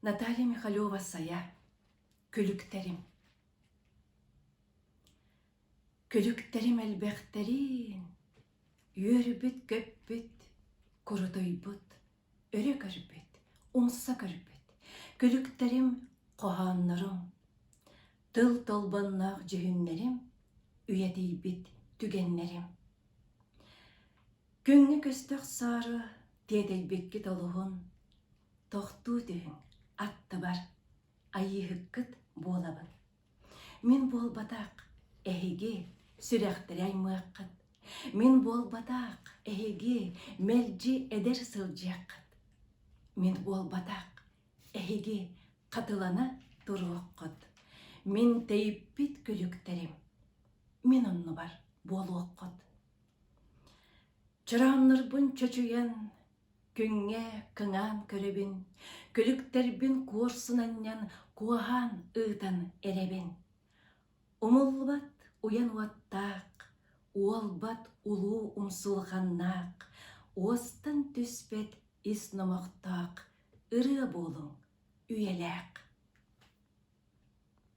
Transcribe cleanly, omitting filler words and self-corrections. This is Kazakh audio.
Наталья Михалева сая, күліктерім. Күліктерім әлбәқтерін, үйербіт көпбіт, құрытойбыт, өрі көрбіт, умса көрбіт. Күліктерім қоғанларым, тыл толбаннақ жүхінлерім, үйетейбіт түгенлерім. Күңні көстіқ сары, тетейбекке толуғын, тоқту түхін, атты бар, айығыққыт болабын. Мен бол батақ, әйге, сүрәқтірі аймаққыт. Мен бол батақ, әйге, мәлжі әдер сылжаққыт. Мен бол батақ, әйге, қатылана тұруыққыт. Мен тейіппет күліктерім. Мен онны бар, болуыққыт. Чыраннырбын чөчуян, күңе кыңан көребін, күліктербін қорсынаннан куахан ұйтан әребін. Умылбат уян уаттақ, уалбат улу умсулғаннақ, остан түспет ис номақтақ, ыры болың, үйеләқ.